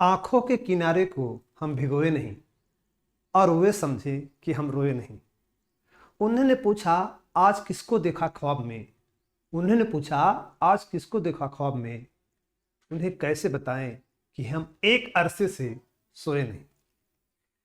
आंखों के किनारे को हम भिगोए नहीं और वे समझे कि हम रोए नहीं। उन्होंने पूछा आज किसको देखा ख्वाब में। उन्होंने पूछा आज किसको देखा ख्वाब में। उन्हें कैसे बताएं कि हम एक अरसे से सोए नहीं।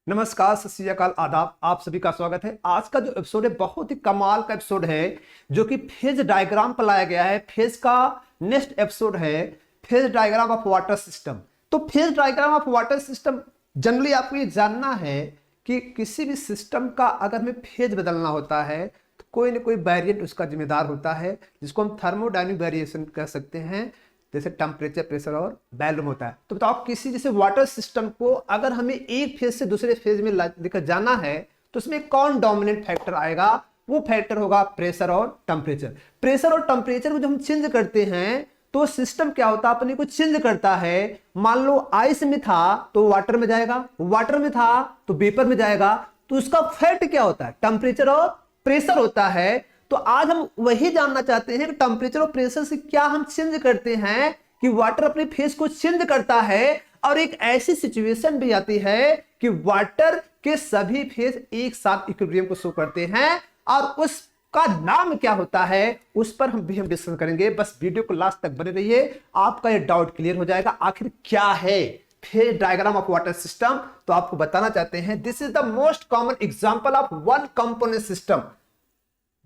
नमस्कार, सत श्री अकाल, आदाब, आप सभी का स्वागत है। आज का जो एपिसोड है बहुत ही कमाल का एपिसोड है जो कि फेज डायग्राम पर लाया गया है। फेज का नेक्स्ट एपिसोड है phase diagram of water system. तो phase diagram of water system generally आपको ये जानना है कि किसी भी सिस्टम का अगर हमें फेज बदलना होता है तो कोई ना कोई वेरिएंट उसका जिम्मेदार होता है, जिसको हम थर्मोडायनामिक वेरिएशन कह सकते हैं, जैसे टेम्परेचर, प्रेशर और वॉल्यूम होता है। तो बताओ किसी जैसे वाटर सिस्टम को अगर हमें एक फेज से दूसरे फेज में लेकर जाना है तो उसमें कौन डोमिनेंट फैक्टर आएगा? वो फैक्टर होगा प्रेशर और टेम्परेचर। प्रेशर और टेम्परेचर को जब हम चेंज करते हैं तो सिस्टम क्या होता है, अपने को चेंज करता है। मान लो आइस में था तो वाटर में जाएगा, वाटर में था तो वेपर में जाएगा। तो उसका फैक्ट क्या होता है? टेम्परेचर और प्रेशर होता है। तो आज हम वही जानना चाहते हैं कि टेम्परेचर और प्रेशर से क्या हम चेंज करते हैं कि वाटर अपने फेज को चेंज करता है। और एक ऐसी सिचुएशन भी आती है कि वाटर के सभी फेज एक साथ इक्विलिब्रियम को शो करते हैं और उसका नाम क्या होता है उस पर हम डिस्कस करेंगे। बस वीडियो को लास्ट तक बने रहिए, आपका ये डाउट क्लियर हो जाएगा आखिर क्या है phase diagram of water system. तो आपको बताना चाहते हैं this is the most common example of one component system.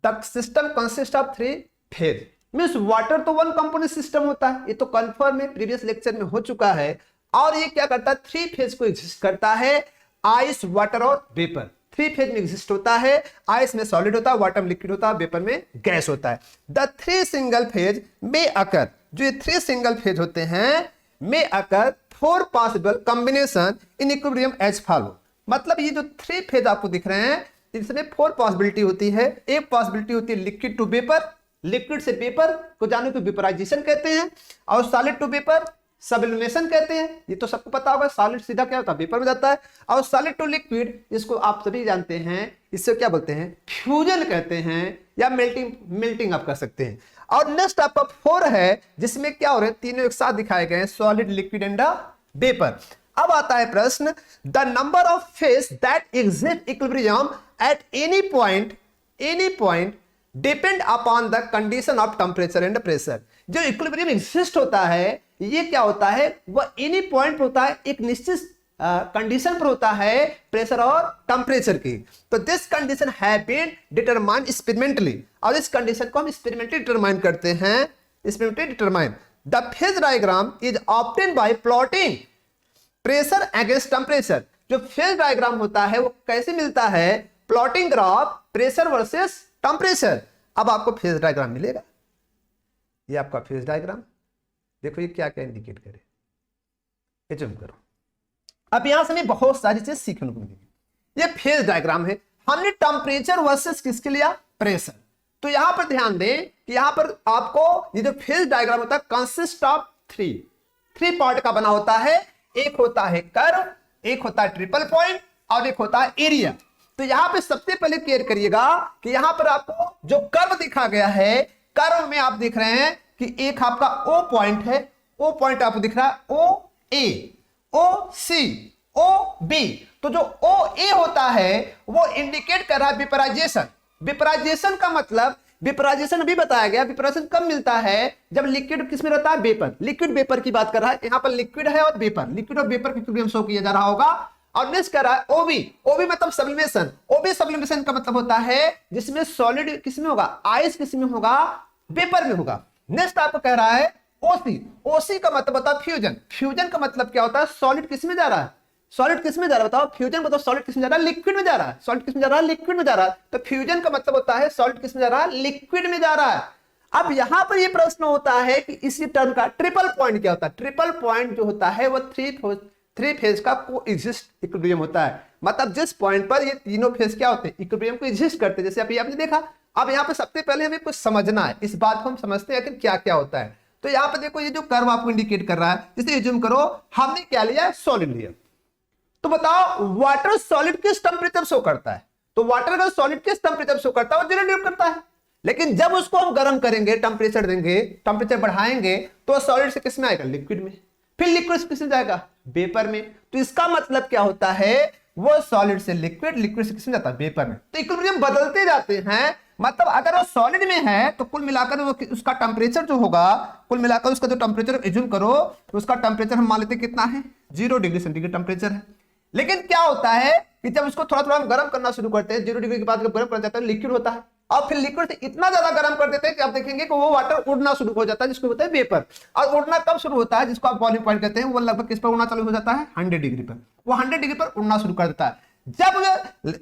The system consists of three phase। Means water तो वन कंपोनेंट सिस्टम होता है, ये तो कंफर्म है, प्रीवियस लेक्चर में हो चुका है। और ये क्या करता है? थ्री फेज को एग्जिस्ट करता है। आइस, वाटर और वेपर थ्री फेज में एग्जिस्ट होता है। आइस में सॉलिड होता है, वाटर में लिक्विड होता है, वेपर में गैस होता है। द थ्री सिंगल फेज में अकर, जो ये थ्री सिंगल फेज होते हैं में occur four possible combination in equilibrium as follow. मतलब ये जो थ्री फेज आपको दिख रहे हैं इसमें फोर पॉसिबिलिटी होती है। एक पॉसिबिलिटी होती है लिक्विड टू वेपर, लिक्विड से वेपर को जाने को वेपराइजेशन कहते हैं। और सॉलिड टू वेपर सब्लिमेशन कहते हैं, ये तो सबको पता होगा। सॉलिड सीधा क्या होता है? वेपर में जाता है। और सॉलिड टू लिक्विड, इसको आप सभी जानते हैं, इससे क्या बोलते हैं? फ्यूजन कहते हैं या मेल्टिंग आप कर सकते हैं। और नेक्स्ट आपका फोर है जिसमें क्या हो रहा है? तीनों एक साथ दिखाए गए हैं, सॉलिड, लिक्विड एंड वेपर। अब आता है प्रश्न, the number of phase that exist equilibrium at any point depend upon the condition of temperature and pressure। जो इक्विलिब्रियम एग्जिस्ट होता है ये क्या होता है? वह एनी पॉइंट पर होता है, एक निश्चित कंडीशन पर होता है, प्रेशर और टेम्परेचर की। तो this condition have been determined experimentally, और इस कंडीशन को हम एक्सपेरिमेंटली डिटरमाइन करते हैं। Experimentally determine the phase diagram is obtained by plotting pressure against temperature. जो फेज डायग्राम होता है वो कैसे मिलता है? Plotting graph pressure versus temperature. अब आपको फेज डायग्राम मिलेगा, ये आपका फेज डायग्राम देखो, ये क्या क्या इंडिकेट करे, ये जूम करो। अब यहां से हमें बहुत सारी चीज सीखने को मिलेगी। ये फेज डायग्राम है, हमने टेम्परेचर वर्सेस किसके लिया? प्रेशर। तो यहां पर ध्यान दें कि यहां पर आपको ये जो फेज डायग्राम होता है कंसिस्ट ऑफ थ्री पार्ट का बना होता है। एक होता है कर्व, एक होता है ट्रिपल पॉइंट और एक होता है एरिया। तो यहां पे सबसे पहले क्लियर करिएगा कि यहां पर आपको जो कर्व दिखा गया है, कर्व में आप देख रहे हैं कि एक आपका ओ पॉइंट है, ओ पॉइंट आपको दिख रहा है, ओ ए, ओ सी, ओ बी। तो जो ओ ए होता है वो इंडिकेट कर रहा है वेपराइजेशन। वेपराइजेशन का मतलब, वेपराइजेशन अभी बताया गया, वेपराइजेशन कब मिलता है? जब लिक्विड किसमें रहता है? वेपर। लिक्विड वेपर की बात कर रहा है, यहां पर लिक्विड है और वेपर, लिक्विड और वेपर इक्विलिब्रियम शो किया जा रहा होगा। और नेक्स्ट कर रहा है ओबी, ओबी मतलब सब्लिमेशन। ओबी सब्लिमेशन का मतलब होता है जिसमें सॉलिड किसमें होगा? आइस किसमें होगा? वेपर में होगा। नेक्स्ट आपको कह रहा है ओसी, ओसी का मतलब होता है फ्यूजन। फ्यूजन का मतलब क्या होता है? सॉलिड किसमें जा रहा है? सॉलिड किसमें जा रहा है बताओ? फ्यूजन मतलब सॉलिड किसमें जा रहा है? लिक्विड में जा रहा है। सॉलिड किसमें जा रहा है? लिक्विड में जा रहा है। तो फ्यूजन का मतलब होता है सॉलिड किसमें जा रहा है? लिक्विड में जा रहा है। अब यहां पर ये प्रश्न होता है कि इसी टर्म का ट्रिपल पॉइंट क्या होता है? ट्रिपल पॉइंट जो होता है वो थ्री फेज का को एग्जिस्ट इक्विलिब्रियम होता है। मतलब जिस पॉइंट पर ये तीनों फेज क्या होते हैं? इक्विलिब्रियम को एग्जिस्ट करते हैं। जैसे अभी आपने देखा। अब यहाँ पे सबसे पहले हमें कुछ समझना है, इस बात को हम समझते हैं कि क्या क्या होता है। तो यहाँ पे देखो ये जो कर्व आपको इंडिकेट कर रहा है, जैसे जूम करो, हमने क्या लिया? सॉलिड लिया। तो बताओ वाटर सॉलिड किस टेम्परेचर शो करता है? तो वाटर का सॉलिड किस टेम्परेचर शो करता है? वो जनरेट करता है। लेकिन जब उसको हम गर्म करेंगे, टेम्परेचर देंगे, टेम्परेचर बढ़ाएंगे तो सॉलिड से किस में आएगा? लिक्विड में। फिर लिक्विड से किसमें जाएगा, वेपर में। तो इसका मतलब क्या होता है, वो सॉलिड से लिक्विड, लिक्विड से किसमें जाता है, वेपर में। तो इक्विलिब्रियम बदलते जाते हैं, मतलब अगर वो सॉलिड में है तो कुल मिलाकर वो उसका टेम्परेचर जो होगा, कुल मिलाकर उसका जो टेम्परेचर एज्यूम करो तो उसका टेम्परेचर हम मान लेते कितना है, 0 डिग्री सेंटीग्रेड टेम्परेचर है। लेकिन क्या होता है कि जब उसको थोड़ा थोड़ा हम गर्म करना शुरू करते हैं, 0 डिग्री के बाद जब गर्म कर जाता है लिक्विड होता है, और फिर लिक्विड से इतना ज्यादा गर्म कर देते हैं कि आप देखेंगे कि वो वाटर उड़ना शुरू हो जाता है, जिसको बोलते हैं वेपर। और उड़ना कब शुरू होता है, जिसको आप बॉइलिंग पॉइंट कहते हैं, वो लगभग किस पर उड़ना चालू हो जाता है, 100 डिग्री पर। वो 100 डिग्री पर उड़ना शुरू कर देता है। जब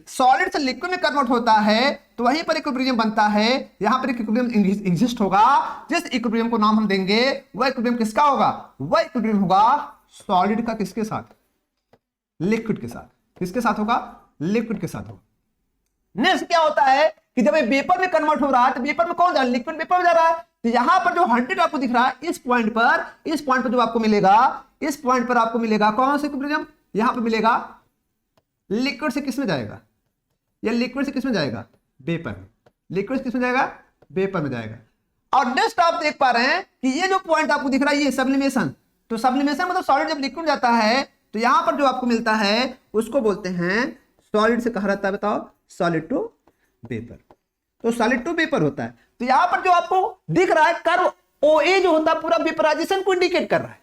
सॉलिड से लिक्विड में कन्वर्ट होता है तो वहीं पर इक्विलिब्रियम बनता है, यहां पर इक्विलिब्रियम एग्जिस्ट होगा। जिस इक्विलिब्रियम को नाम हम देंगे वह इक्विलिब्रियम किसका होगा, वह इक्विलिब्रियम होगा सॉलिड का किसके साथ, लिक्विड के साथ। किसके साथ होगा, लिक्विड के साथ होगा। नेक्स्ट क्या होता है कि जब ये वेपर में कन्वर्ट हो रहा है तो वेपर में कौन जा रहा है, लिक्विड वेपर में जा रहा है। तो यहां पर जो 100 आपको दिख रहा है, इस पॉइंट पर जो आपको मिलेगा, इस पॉइंट पर आपको मिलेगा कौन सा इक्विलिब्रियम, यहां पर मिलेगा लिक्विड से किसमें जाएगा, या लिक्विड से किसमें जाएगा, वेपर में। लिक्विड से किसमें जाएगा, वेपर में जाएगा। और नेक्स्ट आप देख पा रहे हैं कि ये जो पॉइंट आपको दिख रहा है ये सब्लिमेशन। तो सब्लिमेशन मतलब सॉलिड जब लिक्विड जाता है तो यहां पर जो आपको मिलता है उसको बोलते हैं, सॉलिड से कहा जाता है, बताओ, सॉलिड टू वेपर। तो सॉलिड टू वेपर होता है। तो यहां पर जो आपको दिख रहा है कर्व OA जो होता है पूरा वेपराइजेशन को इंडिकेट कर रहा है।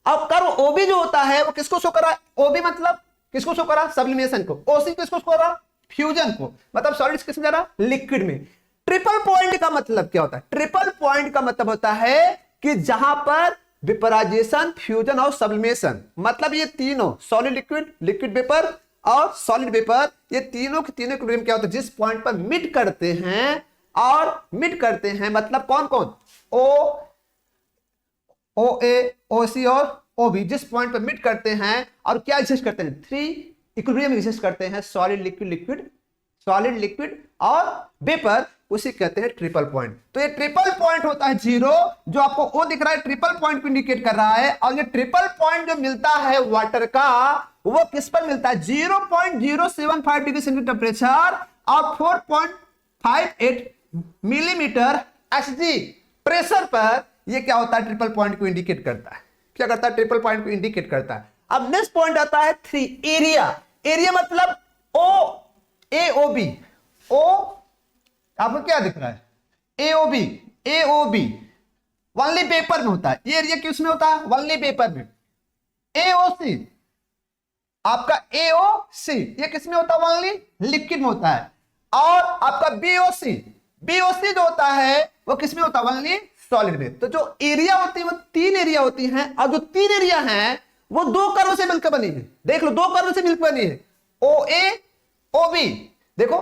अब कर्व OB जो होता है वो किसको शो कर रहा है, OB मतलब किसको शो कर रहा है, सब्लिमेशन को। OC किसको शो कर रहा है, फ्यूजन को। मतलब सॉलिड किसमें जा रहा है, लिक्विड में। ट्रिपल पॉइंट का मतलब क्या होता है, ट्रिपल पॉइंट का मतलब होता है कि जहां पर वेपराइजेशन, फ्यूजन और सब्लिमेशन, मतलब ये तीनों सॉलिड लिक्विड, लिक्विड वेपर और सॉलिड वेपर, ये तीनों के तीनों इक्विलिब्रियम क्या होता है, जिस पॉइंट पर मीट करते हैं, और मीट करते हैं मतलब कौन कौन, OA, OC और OB, जिस पॉइंट पर मीट करते हैं और क्या एग्जिस्ट करते हैं, 3 इक्विलिब्रियम एग्जिस्ट करते हैं, solid liquid liquid, solid liquid और वेपर, उसे कहते हैं ट्रिपल पॉइंट। तो ये ट्रिपल पॉइंट होता है 0, जो आपको O दिख रहा है ट्रिपल पॉइंट को इंडिकेट कर रहा है। और ये ट्रिपल पॉइंट जो मिलता है वाटर का वो किस पर मिलता है, 0.075 डिग्री सेंटीग्रेड टेम्परेचर और 4.58 मिलीमीटर Hg प्रेशर पर। ये क्या होता है, ट्रिपल पॉइंट को इंडिकेट करता है। क्या करता है, ट्रिपल पॉइंट को इंडिकेट करता है। अब नेक्स्ट पॉइंट आता है 3, एरिया। एरिया मतलब AOB, आपको क्या दिख रहा है, AOB ओनली पेपर में होता है। ये एरिया किस में होता है, ओनली पेपर में। AOC आपका AOC ये किस में होता है, ओनली लिक्विड में होता है। और आपका BOC जो होता है वो किस में होता है, ओनली सॉलिड में। तो जो एरिया होती है वो 3 एरिया होती हैं, और जो 3 एरिया हैं वो 2 कर्व से मिलकर बनी है। देख लो 2 कर्व से मिलकर बनी है, OA OB। देखो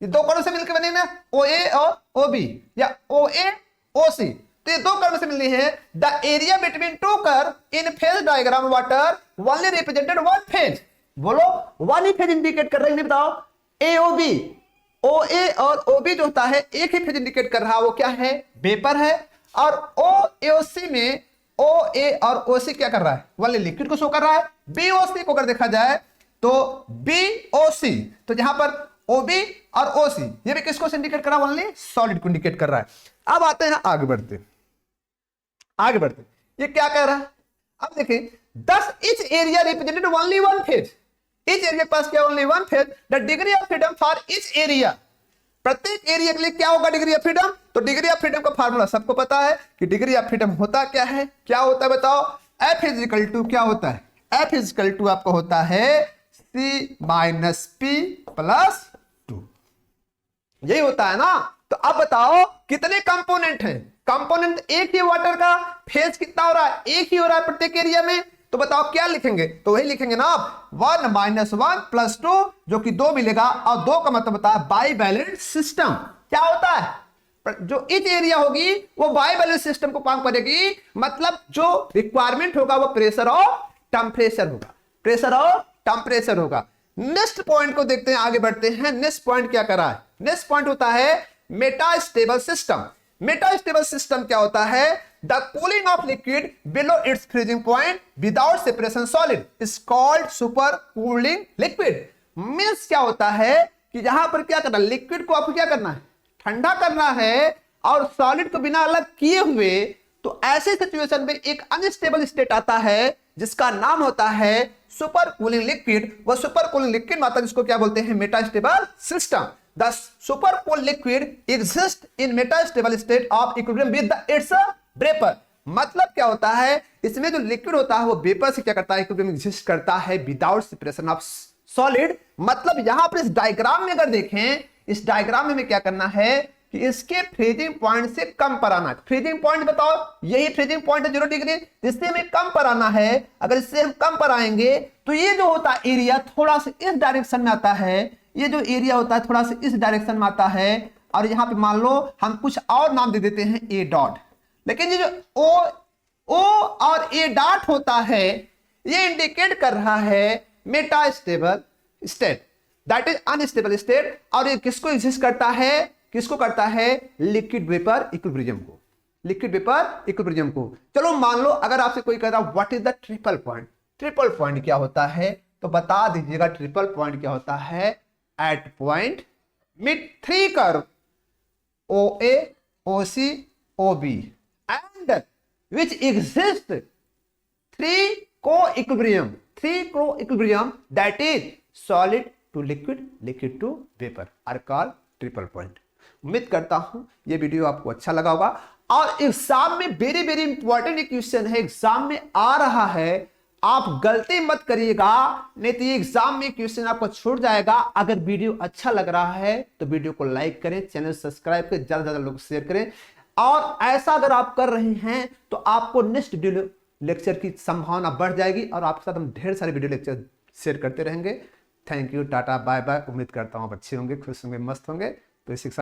ये 2 कर्व से मिलकर बनी है ना, OA और OB या OA OC। तो ये 2 कर्व से मिलनी है। The area between 2 curve in phase diagram water only represented 1 phase. बोलो 1 ही फेज इंडिकेट कर रहे हैं, बताओ। AOB, OA और OB जो होता है एक ही फेज इंडिकेट कर रहा है, वो क्या है, वेपर है। और OAOC में OA और OC क्या कर रहा है, वाले लिक्विड को शो कर रहा है। BOC को अगर देखा जाए तो BOC, तो जहां पर OB और OC ये भी किसको इंडिकेट कर रहा है, ओनली सॉलिड को इंडिकेट कर रहा है। अब आते हैं आगे बढ़ते ये क्या कह रहा है, अब देखिए, thus each area represented only 1 phase। each area के पास क्या, only 1 phase. The degree of freedom for each area, प्रत्येक एरिया के लिए क्या होगा डिग्री ऑफ फ्रीडम। तो डिग्री ऑफ फ्रीडम का फार्मूला सबको पता है कि डिग्री ऑफ फ्रीडम होता क्या है, क्या होता है बताओ। F इज इक्वल टू क्या होता है, F इज इक्वल टू आपका होता है C माइनस P प्लस 2, यही होता है ना। तो अब बताओ कितने कंपोनेंट हैं, कंपोनेंट एक ही वाटर का, फेज कितना हो रहा है, एक ही हो रहा है प्रत्येक एरिया में। तो बताओ क्या लिखेंगे, तो वही लिखेंगे ना आप, 1 माइनस 1 प्लस 2 जो कि 2 मिलेगा। और 2 का मतलब होता है बाई बैलेंस सिस्टम। क्या होता है, जो इच एरिया होगी वो बाई बैलेंस सिस्टम को काम करेगी, मतलब जो रिक्वायरमेंट होगा वो प्रेशर और टेम्परेचर होगा, प्रेशर और टेम्परेचर होगा। नेक्स्ट पॉइंट को देखते हैं, आगे बढ़ते हैं। नेक्स्ट पॉइंट क्या कर रहा है, नेक्स्ट पॉइंट होता है मेटास्टेबल सिस्टम। मेटास्टेबल सिस्टम क्या होता है, the cooling of liquid below it's freezing point without separation solid is called super cooling liquid. Means क्या होता है कि यहां पर क्या करना है, लिक्विड को आपको क्या करना है, ठंडा करना है, और सॉलिड को बिना अलग किए हुए तो ऐसे सिचुएशन में एक अनस्टेबल स्टेट आता है जिसका नाम होता है सुपर कूलिंग लिक्विड। वह सुपर कूलिंग लिक्विड माता जिसको क्या बोलते हैं, metastable system. The super cool liquid exist in metastable state of equilibrium with its vapour. मतलब क्या होता है, इसमें जो लिक्विड होता है वो वेपर से क्या करता है, इक्विलिब्रियम एग्जिस्ट करता है विदाउट सेपरेशन ऑफ सॉलिड। मतलब यहां पर इस डायग्राम में अगर देखें, इस डायग्राम में हमें क्या करना है कि इसके फ्रीजिंग पॉइंट से कम पर आना है। फ्रीजिंग पॉइंट बताओ, यही फ्रीजिंग पॉइंट है 0 डिग्री, जिससे हमें कम पर आना है। अगर इससे हम कम पर आएंगे तो ये जो होता है एरिया थोड़ा सा इस डायरेक्शन में आता है, ये जो एरिया होता है थोड़ा सा इस डायरेक्शन में आता है। और यहां पे मान लो हम कुछ और नाम दे देते हैं ए डॉट, लेकिन ये जो ओ और ए डॉट होता है ये इंडिकेट कर रहा है metastable state, that is unstable state. और ये किसको एग्जिस्ट करता है, किसको करता है, लिक्विड वेपर इक्विलिब्रियम को, लिक्विड वेपर इक्विलिब्रियम को। चलो मान लो अगर आपसे कोई कहता है what is the triple point, triple point क्या होता है, तो बता दीजिएगा ट्रिपल पॉइंट क्या होता है। At point mid 3 curve OA OC OB and which exist 3 co-equilibrium, 3 co-equilibrium that is solid to liquid, liquid to vapor are called triple point। उम्मीद करता हूं ये वीडियो आपको अच्छा लगा होगा। और एग्जाम में वेरी वेरी इंपॉर्टेंट क्वेश्चन है, एग्जाम में आ रहा है, आप गलती मत करिएगा, नहीं तो ये एग्जाम में क्वेश्चन आपको छूट जाएगा। अगर वीडियो अच्छा लग रहा है तो वीडियो को लाइक करें, चैनल सब्सक्राइब करें, ज्यादा से ज्यादा लोग शेयर करें। और ऐसा अगर आप कर रहे हैं तो आपको नेक्स्ट वीडियो लेक्चर की संभावना बढ़ जाएगी और आपके साथ हम ढेर सारे वीडियो लेक्चर शेयर करते रहेंगे। Thank you, tata, bye bye. उम्मीद करता हूं आप अच्छे होंगे, खुश होंगे, मस्त होंगे। तो इसी